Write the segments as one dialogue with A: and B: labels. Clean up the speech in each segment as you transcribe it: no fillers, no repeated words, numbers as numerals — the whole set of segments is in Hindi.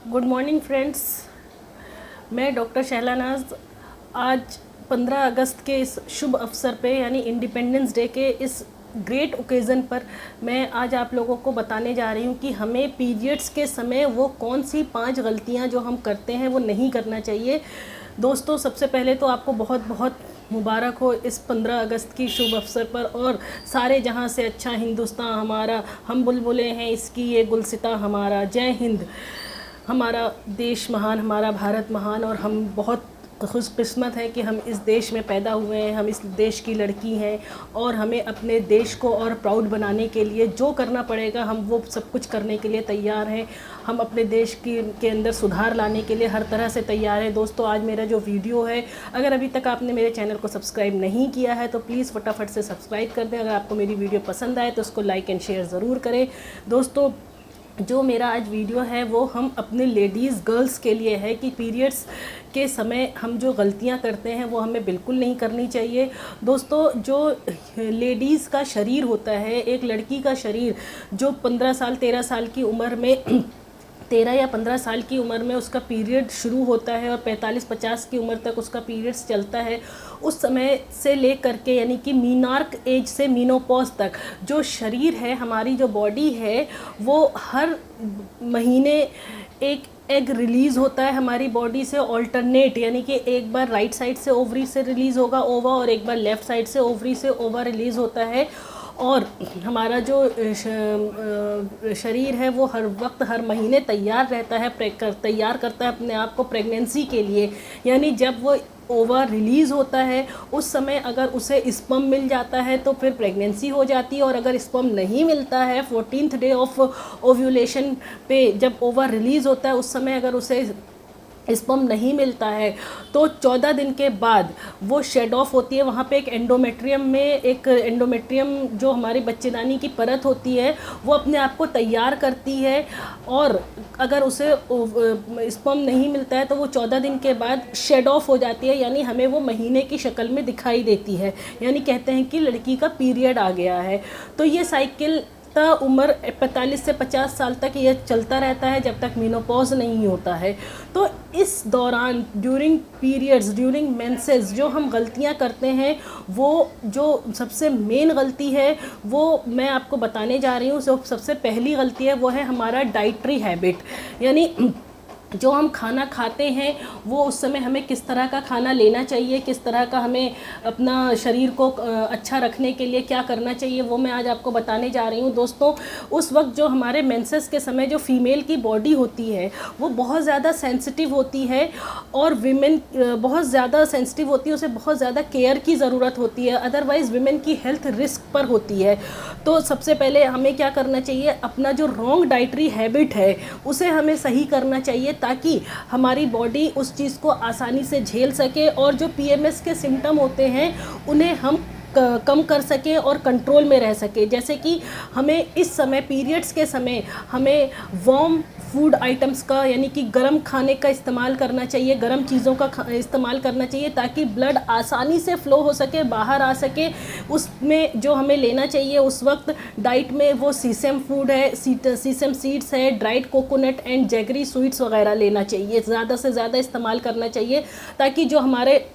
A: Good morning friends. मैं डॉक्टर शहलानाज आज 15 अगस्त के इस शुभ अवसर पे यानी इंडिपेंडेंस डे के इस ग्रेट ओकेज़न पर मैं आज आप लोगों को बताने जा रही हूँ कि हमें पीरियड्स के समय वो कौन सी 5 गलतियाँ जो हम करते हैं वो नहीं करना चाहिए। दोस्तों, सबसे पहले तो आपको बहुत बहुत मुबारक हो इस 15 अगस्त की शुभ अवसर पर। और सारे जहाँ से अच्छा हिंदुस्तान हमारा, हम बुलबुलें हैं इसकी ये गुलसिता हमारा, जय हिंद। हमारा देश महान, हमारा भारत महान, और हम बहुत खुशकिस्मत हैं कि हम इस देश में पैदा हुए हैं, हम इस देश की लड़की हैं और हमें अपने देश को और प्राउड बनाने के लिए जो करना पड़ेगा हम वो सब कुछ करने के लिए तैयार हैं। हम अपने देश के अंदर सुधार लाने के लिए हर तरह से तैयार हैं। दोस्तों, आज मेरा जो वीडियो है, अगर अभी तक आपने मेरे चैनल को सब्सक्राइब नहीं किया है तो प्लीज़ फटाफट से सब्सक्राइब कर दें। अगर आपको मेरी वीडियो पसंद आए तो उसको लाइक एंड शेयर ज़रूर करें। दोस्तों, जो मेरा आज वीडियो है वो हम अपने लेडीज़ गर्ल्स के लिए है कि पीरियड्स के समय हम जो गलतियां करते हैं वो हमें बिल्कुल नहीं करनी चाहिए। दोस्तों, जो लेडीज़ का शरीर होता है, एक लड़की का शरीर जो 15 साल 13 साल की उम्र में 13 या 15 साल की उम्र में उसका पीरियड शुरू होता है और 45-50 की उम्र तक उसका पीरियड्स चलता है, उस समय से ले करके यानी कि मीनार्क एज से मीनोपॉज तक जो शरीर है, हमारी जो बॉडी है, वो हर महीने एक एग रिलीज़ होता है हमारी बॉडी से अल्टरनेट, यानी कि एक बार राइट साइड से ओवरी से रिलीज़ होगा ओवा और एक बार लेफ़्ट साइड से ओवरी से ओवा रिलीज़ होता है। और हमारा जो शरीर है वो हर वक्त हर महीने तैयार रहता है, तैयार करता है अपने आप को प्रेगनेंसी के लिए। यानी जब वो ओवर रिलीज़ होता है उस समय अगर उसे स्पर्म मिल जाता है तो फिर प्रेगनेंसी हो जाती है, और अगर स्पर्म नहीं मिलता है 14th डे ऑफ ओव्यूलेशन पे जब ओवर रिलीज़ होता है उस समय अगर उसे स्पर्म नहीं मिलता है तो 14 दिन के बाद वो शेड ऑफ होती है। वहाँ पे एक एंडोमेट्रियम जो हमारी बच्चेदानी की परत होती है वो अपने आप को तैयार करती है, और अगर उसे स्पर्म नहीं मिलता है तो वो 14 दिन के बाद शेड ऑफ हो जाती है, यानी हमें वो महीने की शक्ल में दिखाई देती है, यानी कहते हैं कि लड़की का पीरियड आ गया है। तो ये साइकिल उम्र 45 से 50 साल तक ये चलता रहता है जब तक मीनोपॉज नहीं होता है। तो इस दौरान ड्यूरिंग पीरियड्स, ड्यूरिंग मेंसेस जो हम गलतियां करते हैं, वो जो सबसे मेन गलती है वो मैं आपको बताने जा रही हूँ। सबसे पहली गलती है वो है हमारा डाइटरी हैबिट, यानी जो हम खाना खाते हैं वो उस समय हमें किस तरह का खाना लेना चाहिए, किस तरह का हमें अपना शरीर को अच्छा रखने के लिए क्या करना चाहिए, वो मैं आज आपको बताने जा रही हूँ। दोस्तों, उस वक्त जो हमारे मेंसेस के समय जो फीमेल की बॉडी होती है वो बहुत ज़्यादा सेंसिटिव होती है, और विमेन बहुत ज़्यादा सेंसिटिव होती है, उसे बहुत ज़्यादा केयर की ज़रूरत होती है, अदरवाइज़ विमेन की हेल्थ रिस्क पर होती है। तो सबसे पहले हमें क्या करना चाहिए, अपना जो रॉन्ग डाइटरी हैबिट है उसे हमें सही करना चाहिए ताकि हमारी बॉडी उस चीज़ को आसानी से झेल सके, और जो पीएमएस के सिम्टम होते हैं उन्हें हम कम कर सकें और कंट्रोल में रह सके। जैसे कि हमें इस समय पीरियड्स के समय हमें वार्म फूड आइटम्स का यानी कि गर्म खाने का इस्तेमाल करना चाहिए, गर्म चीज़ों का इस्तेमाल करना चाहिए ताकि ब्लड आसानी से फ़्लो हो सके, बाहर आ सके। उसमें जो हमें लेना चाहिए उस वक्त डाइट में वो सीसम फूड है, सीसम सीड्स है, dried coconut and jaggery sweets वगैरह लेना चाहिए, ज़्यादा से ज़्यादा इस्तेमाल करना चाहिए ताकि जो हमारे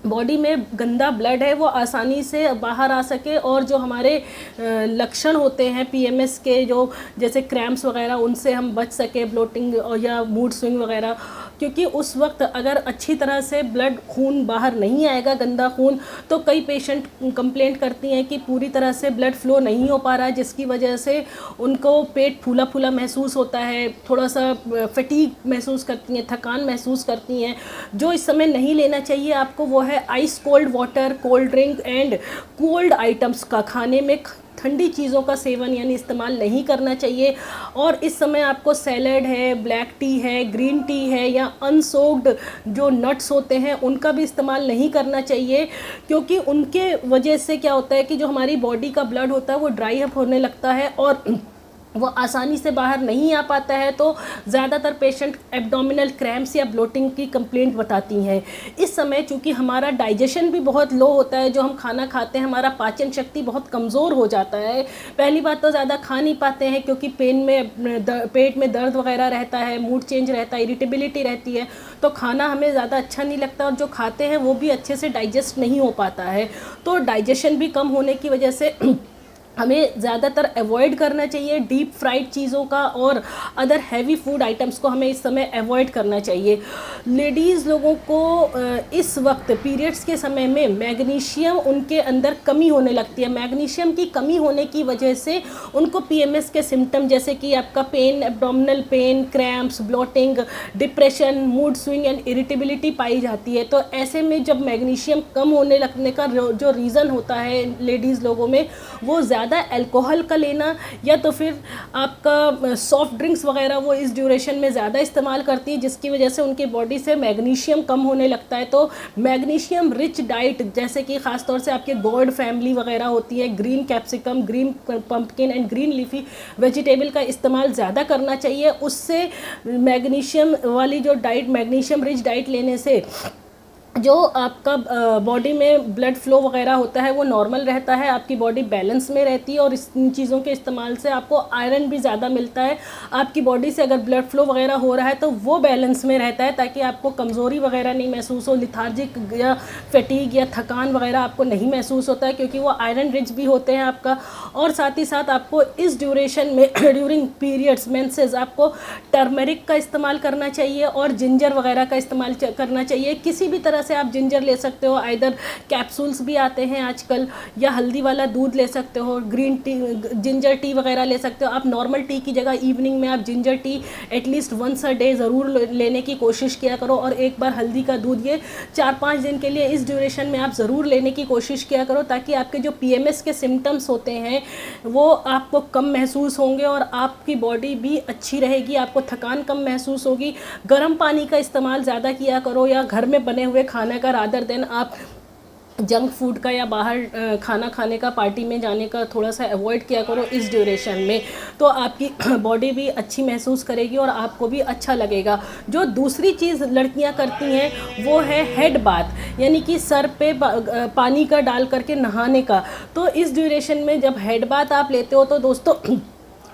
A: बॉडी में गंदा ब्लड है वो आसानी से बाहर आ सके, और जो हमारे लक्षण होते हैं पीएमएस के, जो जैसे क्रैम्प्स वगैरह, उनसे हम बच सके, ब्लोटिंग या मूड स्विंग वगैरह। क्योंकि उस वक्त अगर अच्छी तरह से ब्लड खून बाहर नहीं आएगा, गंदा खून, तो कई पेशेंट कंप्लेंट करती हैं कि पूरी तरह से ब्लड फ्लो नहीं हो पा रहा है, जिसकी वजह से उनको पेट फूला फूला महसूस होता है, थोड़ा सा फटीग महसूस करती हैं, थकान महसूस करती हैं। जो इस समय नहीं लेना चाहिए आपको वो है ice cold water, cold drink and cold items का, खाने में ठंडी चीज़ों का सेवन यानी इस्तेमाल नहीं करना चाहिए। और इस समय आपको सैलड है, ब्लैक टी है, ग्रीन टी है, या अनसोक्ड जो नट्स होते हैं उनका भी इस्तेमाल नहीं करना चाहिए, क्योंकि उनके वजह से क्या होता है कि जो हमारी बॉडी का ब्लड होता है वो ड्राई अप होने लगता है, और वो आसानी से बाहर नहीं आ पाता है, तो ज़्यादातर पेशेंट एब्डोमिनल क्रैम्प्स या ब्लोटिंग की कंप्लेंट बताती हैं। इस समय चूँकि हमारा डाइजेशन भी बहुत लो होता है, जो हम खाना खाते हैं हमारा पाचन शक्ति बहुत कमज़ोर हो जाता है। पहली बात तो ज़्यादा खा नहीं पाते हैं क्योंकि पेट में दर्द वगैरह रहता है, मूड चेंज रहता है, इरिटेबिलिटी रहती है, तो खाना हमें ज़्यादा अच्छा नहीं लगता और जो खाते हैं वो भी अच्छे से डाइजेस्ट नहीं हो पाता है। तो डाइजेशन भी कम होने की वजह से हमें ज़्यादातर अवॉइड करना चाहिए डीप फ्राइड चीज़ों का, और अदर हैवी फूड आइटम्स को हमें इस समय अवॉइड करना चाहिए। लेडीज़ लोगों को इस वक्त पीरियड्स के समय में मैग्नीशियम उनके अंदर कमी होने लगती है। मैग्नीशियम की कमी होने की वजह से उनको पीएमएस के सिम्टम जैसे कि आपका pain, abdominal pain, cramps, bloating, depression, mood swing and irritability पाई जाती है। तो ऐसे में जब मैग्नीशियम कम होने लगने का जो रीज़न होता है लेडीज़ लोगों में, वो ज़्यादा अल्कोहल का लेना या तो फिर आपका सॉफ्ट ड्रिंक्स वगैरह वो इस ड्यूरेशन में ज़्यादा इस्तेमाल करती है, जिसकी वजह से उनकी बॉडी से मैग्नीशियम कम होने लगता है। तो मैग्नीशियम रिच डाइट जैसे कि ख़ास तौर से आपके गोर्ड फैमिली वगैरह होती है, green capsicum, green pumpkin and green leafy vegetable का इस्तेमाल ज़्यादा करना चाहिए। उससे मैग्नीशियम वाली जो डाइट, मैग्नीशियम रिच डाइट लेने से जो आपका बॉडी में ब्लड फ्लो वगैरह होता है वो नॉर्मल रहता है, आपकी बॉडी बैलेंस में रहती है, और इन चीज़ों के इस्तेमाल से आपको आयरन भी ज़्यादा मिलता है। आपकी बॉडी से अगर ब्लड फ्लो वगैरह हो रहा है तो वो बैलेंस में रहता है, ताकि आपको कमज़ोरी वगैरह नहीं महसूस हो, लिथार्जिक या फैटीग या थकान वगैरह आपको नहीं महसूस होता है, क्योंकि वो आयरन रिच भी होते हैं आपका। और साथ ही साथ आपको इस ड्यूरेशन में ड्यूरिंग पीरियड्स मेंसेस आपको टर्मरिक का इस्तेमाल करना चाहिए और जिंजर वगैरह का इस्तेमाल करना चाहिए। किसी भी तरह से आप जिंजर ले सकते हो, आइदर कैप्सूल्स भी आते हैं आजकल, या हल्दी वाला दूध ले सकते हो, ग्रीन टी, जिंजर टी वगैरह ले सकते हो। आप नॉर्मल टी की जगह इवनिंग में आप ginger tea at least once a day ज़रूर लेने की कोशिश किया करो, और एक बार हल्दी का दूध, ये 4-5 दिन के लिए इस ड्यूरेशन में आप ज़रूर लेने की कोशिश किया करो, ताकि आपके जो पीएमएस के सिम्टम्स होते हैं वो आपको कम महसूस होंगे और आपकी बॉडी भी अच्छी रहेगी, आपको थकान कम महसूस होगी। गर्म पानी का इस्तेमाल ज़्यादा किया करो, या घर में बने हुए खाने का, रादर देन आप जंक फूड का या बाहर खाना खाने का, पार्टी में जाने का थोड़ा सा अवॉइड किया करो इस ड्यूरेशन में। तो आपकी बॉडी भी अच्छी महसूस करेगी और आपको भी अच्छा लगेगा। जो दूसरी चीज़ लड़कियां करती हैं वो है हेड बाथ, यानी कि सर पे पानी का डाल करके नहाने का। तो इस ड्यूरेशन में जब हेड बाथ आप लेते हो तो दोस्तों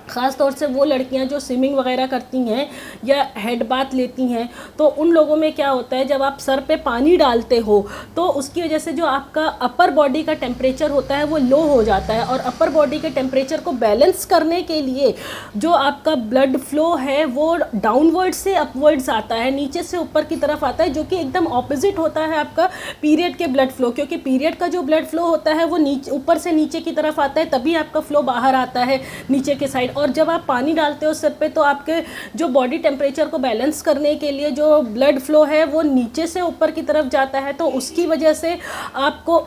A: ख़ास तौर से वो लड़कियां जो स्विमिंग वगैरह करती हैं या हेड बाथ लेती हैं, तो उन लोगों में क्या होता है, जब आप सर पे पानी डालते हो तो उसकी वजह से जो आपका अपर बॉडी का टेम्परेचर होता है वो लो हो जाता है, और अपर बॉडी के टेम्परेचर को बैलेंस करने के लिए जो आपका ब्लड फ्लो है वो डाउनवर्ड से अपवर्ड्स आता है, नीचे से ऊपर की तरफ आता है, जो कि एकदम ऑपोजिट होता है आपका पीरियड के ब्लड फ्लो। क्योंकि पीरियड का जो ब्लड फ्लो होता है वो नीचे, ऊपर से नीचे की तरफ आता है, तभी आपका फ्लो बाहर आता है नीचे के साइड। और जब आप पानी डालते हो सिर पे तो आपके जो बॉडी टेम्परेचर को बैलेंस करने के लिए जो ब्लड फ्लो है वो नीचे से ऊपर की तरफ जाता है, तो उसकी वजह से आपको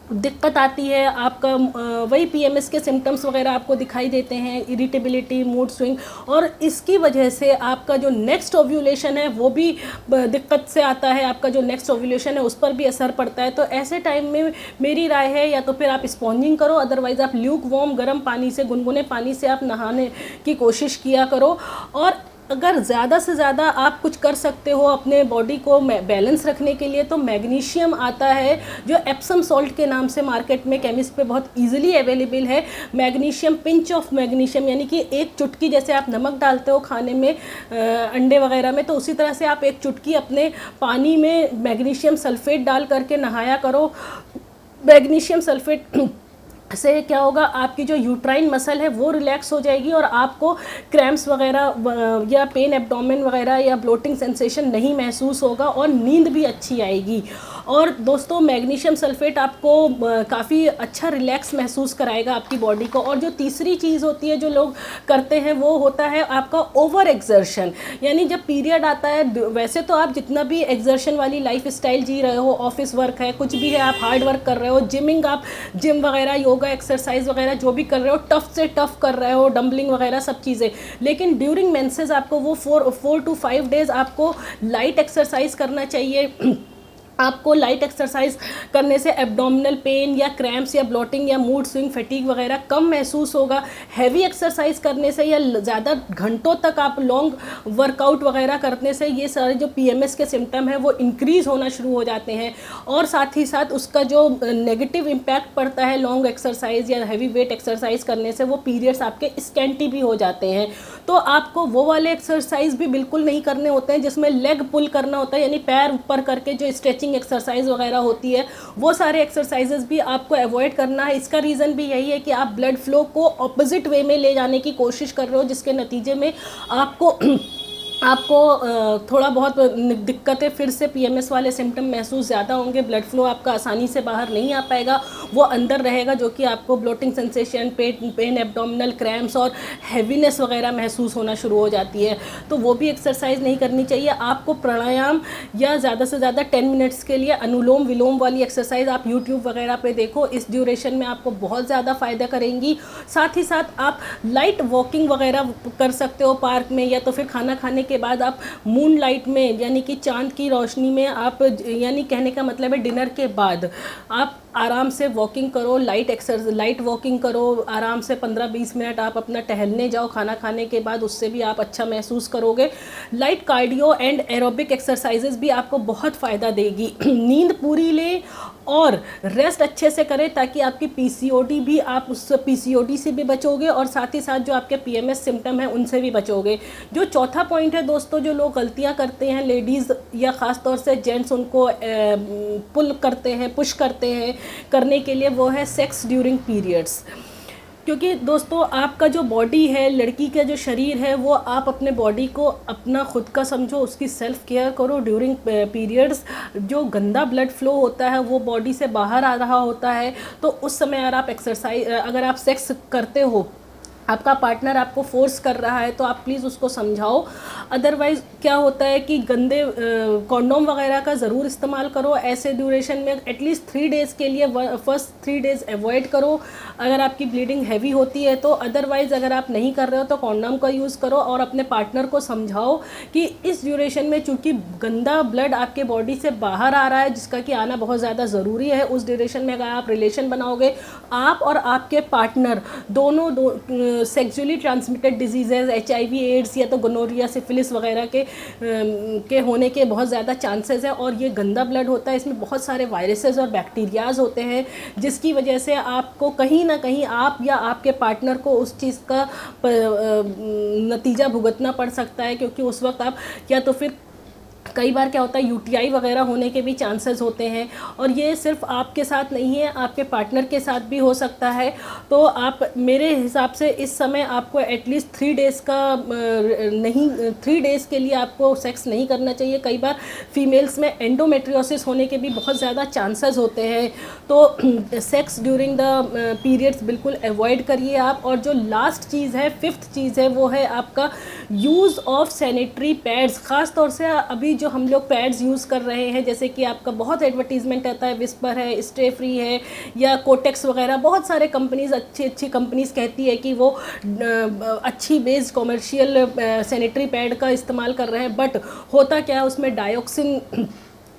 A: दिक्कत आती है। आपका वही पीएमएस के सिम्टम्स वगैरह आपको दिखाई देते हैं, इरिटेबिलिटी, मूड स्विंग, और इसकी वजह से आपका जो नेक्स्ट ओव्यूलेशन है वो भी दिक्कत से आता है, आपका जो नेक्स्ट ओव्यूलेशन है उस पर भी असर पड़ता है। तो ऐसे टाइम में मेरी राय है या तो फिर आप स्पॉन्जिंग करो, अदरवाइज़ आप ल्यूक वार्म गर्म पानी से, गुनगुने पानी से आप नहाने की कोशिश किया करो। और अगर ज़्यादा से ज़्यादा आप कुछ कर सकते हो अपने बॉडी को बैलेंस रखने के लिए, तो मैग्नीशियम आता है जो एप्सम सॉल्ट के नाम से मार्केट में केमिस्ट पे बहुत इजीली अवेलेबल है। मैग्नीशियम, पिंच ऑफ मैग्नीशियम, यानी कि एक चुटकी, जैसे आप नमक डालते हो खाने में अंडे वगैरह में, तो उसी तरह से आप एक चुटकी अपने पानी में मैग्नीशियम सल्फेट डाल करके नहाया करो। मैग्नीशियम सल्फेट से क्या होगा, आपकी जो यूट्राइन मसल है वो रिलैक्स हो जाएगी और आपको क्रैम्प्स वगैरह या पेन एब्डोमेन वगैरह या ब्लोटिंग सेंसेशन नहीं महसूस होगा, और नींद भी अच्छी आएगी। और दोस्तों मैग्नीशियम सल्फेट आपको काफ़ी अच्छा रिलैक्स महसूस कराएगा आपकी बॉडी को। और जो तीसरी चीज़ होती है जो लोग करते हैं वो होता है आपका ओवर एक्सर्शन, यानी जब पीरियड आता है, वैसे तो आप जितना भी एक्सर्शन वाली लाइफ स्टाइल जी रहे हो, ऑफिस वर्क है, कुछ भी है, आप हार्ड वर्क कर रहे हो, आप जिम वगैरह, योगा, एक्सरसाइज वगैरह जो भी कर रहे हो, टफ से टफ कर रहे हो, डंबलिंग वगैरह सब चीज़ें, लेकिन ड्यूरिंग मेंसेस आपको वो 4 to 5 डेज आपको लाइट एक्सरसाइज करना चाहिए। आपको लाइट एक्सरसाइज करने से एब्डोमिनल पेन या क्रैम्प्स या ब्लोटिंग या मूड स्विंग फटीग वगैरह कम महसूस होगा। हैवी एक्सरसाइज करने से या ज़्यादा घंटों तक आप लॉन्ग वर्कआउट वगैरह करने से ये सारे जो पीएमएस के सिम्टम हैं वो इंक्रीज़ होना शुरू हो जाते हैं। और साथ ही साथ उसका जो नेगेटिव इम्पैक्ट पड़ता है लॉन्ग एक्सरसाइज या हैवी वेट एक्सरसाइज करने से, वो पीरियड्स आपके स्कैंटी भी हो जाते हैं। तो आपको वो वाले एक्सरसाइज भी बिल्कुल नहीं करने होते हैं जिसमें लेग पुल करना होता है, यानी पैर ऊपर करके जो स्ट्रेचिंग एक्सरसाइज वगैरह होती है, वो सारे एक्सरसाइजेस भी आपको अवॉइड करना है। इसका रीज़न भी यही है कि आप ब्लड फ्लो को ऑपोजिट वे में ले जाने की कोशिश कर रहे हो, जिसके नतीजे में आपको थोड़ा बहुत दिक्कतें, फिर से पीएमएस वाले सिम्टम महसूस ज़्यादा होंगे। ब्लड फ्लो आपका आसानी से बाहर नहीं आ पाएगा, वो अंदर रहेगा, जो कि आपको bloating sensation, pain, abdominal cramps और हैवीनेस वगैरह महसूस होना शुरू हो जाती है। तो वो भी एक्सरसाइज नहीं करनी चाहिए। आपको प्राणायाम या ज़्यादा से ज़्यादा 10 मिनट्स के लिए अनुलोम विलोम वाली एक्सरसाइज आप यूट्यूब वगैरह पे देखो, इस ड्यूरेशन में आपको बहुत ज़्यादा फ़ायदा करेंगी। साथ ही साथ आप लाइट वॉकिंग वगैरह कर सकते हो पार्क में, या तो फिर खाना खाने के बाद आप मून लाइट में, यानी कि चांद की रोशनी में आप, यानी कहने का मतलब है डिनर के बाद आप आराम से वॉकिंग करो, लाइट वॉकिंग करो, आराम से 15-20 मिनट आप अपना टहलने जाओ खाना खाने के बाद, उससे भी आप अच्छा महसूस करोगे। Light cardio and aerobic exercises भी आपको बहुत फ़ायदा देगी। नींद पूरी लें और रेस्ट अच्छे से करें, ताकि आपकी पीसीओडी भी, आप उस पीसीओडी से भी बचोगे और साथ ही साथ जो आपके पीएमएस सिम्टम हैं उनसे भी बचोगे। जो चौथा पॉइंट है दोस्तों, जो लोग गलतियां करते हैं, लेडीज़ या ख़ास तौर से जेंट्स उनको पुल करते हैं, पुश करते हैं करने के लिए, वो है सेक्स ड्यूरिंग पीरियड्स। क्योंकि दोस्तों आपका जो बॉडी है, लड़की का जो शरीर है, वो आप अपने बॉडी को अपना खुद का समझो, उसकी सेल्फ केयर करो ड्यूरिंग पीरियड्स। जो गंदा ब्लड फ्लो होता है वो बॉडी से बाहर आ रहा होता है, तो उस समय अगर आप सेक्स करते हो, आपका पार्टनर आपको फोर्स कर रहा है, तो आप प्लीज़ उसको समझाओ। अदरवाइज़ क्या होता है कि गंदे कॉन्डोम वगैरह का ज़रूर इस्तेमाल करो ऐसे ड्यूरेशन में। एटलीस्ट 3 डेज़ के लिए फर्स्ट 3 डेज़ अवॉइड करो अगर आपकी ब्लीडिंग हैवी होती है तो। अदरवाइज़ अगर आप नहीं कर रहे हो तो कॉन्डोम का यूज़ करो और अपने पार्टनर को समझाओ कि इस ड्यूरेशन में चूँकि गंदा ब्लड आपके बॉडी से बाहर आ रहा है, जिसका कि आना बहुत ज़्यादा ज़रूरी है, उस ड्यूरेशन में अगर आप रिलेशन बनाओगे, आप और आपके पार्टनर दोनों sexually transmitted diseases, HIV, AIDS या तो गोनोरिया, सिफिलिस वगैरह के होने के बहुत ज़्यादा चांसेस हैं। और ये गंदा ब्लड होता है, इसमें बहुत सारे वायरसेस और बैक्टीरियाज होते हैं, जिसकी वजह से आपको कहीं ना कहीं आप या आपके पार्टनर को उस चीज़ का नतीजा भुगतना पड़ सकता है। क्योंकि उस वक्त आप या तो फिर कई बार क्या होता है UTI वगैरह होने के भी चांसेस होते हैं, और ये सिर्फ आपके साथ नहीं है, आपके पार्टनर के साथ भी हो सकता है। तो आप मेरे हिसाब से इस समय आपको एटलीस्ट 3 डेज़ का 3 डेज़ के लिए आपको सेक्स नहीं करना चाहिए। कई बार फीमेल्स में एंडोमेट्रियोसिस होने के भी बहुत ज़्यादा चांसेस होते हैं, तो सेक्स ड्यूरिंग द पीरियड्स बिल्कुल अवॉइड करिए आप। और जो लास्ट चीज़ है, 5th चीज़ है, वो है आपका यूज़ ऑफ सैनिटरी पैड्स। ख़ास तौर से अभी जो हम लोग पैड्स यूज़ कर रहे हैं, जैसे कि आपका बहुत एडवर्टीजमेंट आता है, विस्पर है, स्टे फ्री है या कोटेक्स वगैरह, बहुत सारे कंपनीज़, अच्छी कंपनीज़ कहती है कि वो अच्छी बेस्ड कॉमर्शियल सैनिटरी पैड का इस्तेमाल कर रहे हैं। बट होता क्या है, उसमें डायोक्सिन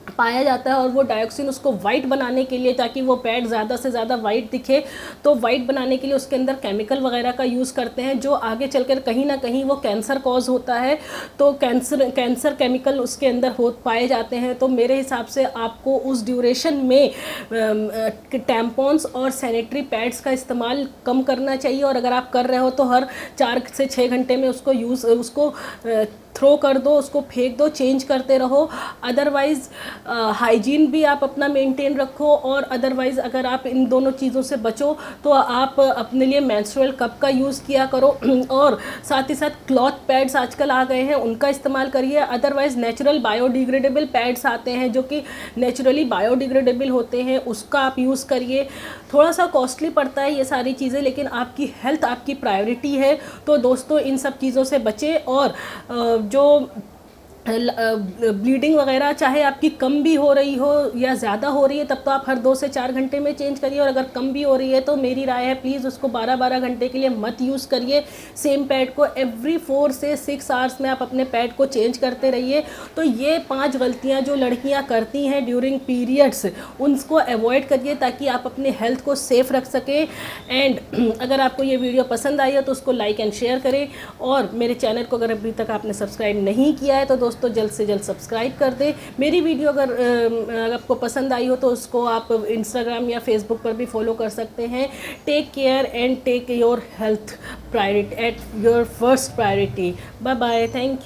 A: पाया जाता है, और वो डायोक्सिन उसको वाइट बनाने के लिए, ताकि वो पैड ज़्यादा से ज़्यादा वाइट दिखे, तो वाइट बनाने के लिए उसके अंदर केमिकल वगैरह का यूज़ करते हैं, जो आगे चलकर कहीं ना कहीं वो कैंसर कॉज होता है। तो कैंसर केमिकल उसके अंदर पाए जाते हैं। तो मेरे हिसाब से आपको उस ड्यूरेशन में टैम्पॉन्स और सैनिटरी पैड्स का इस्तेमाल कम करना चाहिए, और अगर आप कर रहे हो तो हर 4 से 6 घंटे में उसको थ्रो कर दो, उसको फेंक दो, चेंज करते रहो। अदरवाइज़ हाइजीन भी आप अपना मेंटेन रखो, और अदरवाइज़ अगर आप इन दोनों चीज़ों से बचो तो आप अपने लिए मेंस्ट्रुअल कप का यूज़ किया करो, और साथ ही साथ क्लॉथ पैड्स आजकल आ गए हैं, उनका इस्तेमाल करिए। अदरवाइज़ नेचुरल बायोडिग्रेडेबल पैड्स आते हैं जो कि नेचुरली बायोडिग्रेडेबल होते हैं, उसका आप यूज़ करिए। थोड़ा सा कॉस्टली पड़ता है ये सारी चीज़ें, लेकिन आपकी हेल्थ आपकी प्रायोरिटी है। तो दोस्तों इन सब चीज़ों से बचें, और जो ब्लीडिंग वगैरह चाहे आपकी कम भी हो रही हो या ज़्यादा हो रही है, तब तो आप हर 2 से 4 घंटे में चेंज करिए, और अगर कम भी हो रही है तो मेरी राय है प्लीज़ उसको 12-12 घंटे के लिए मत यूज़ करिए। सेम पैड को एवरी 4 से 6 आवर्स में आप अपने पैड को चेंज करते रहिए। तो ये 5 गलतियाँ जो लड़कियाँ करती हैं ड्यूरिंग पीरियड्स, उनको अवॉइड करिए ताकि आप अपने हेल्थ को सेफ रख सकें। एंड अगर आपको ये वीडियो पसंद आई हो तो उसको लाइक एंड शेयर करें, और मेरे चैनल को अगर अभी तक आपने सब्सक्राइब नहीं किया है तो दोस्तों जल्द से जल्द सब्सक्राइब कर दें। मेरी वीडियो अगर आपको पसंद आई हो तो उसको आप इंस्टाग्राम या फेसबुक पर भी फॉलो कर सकते हैं। Take care and take your health priority at your first priority. Bye bye, thank you.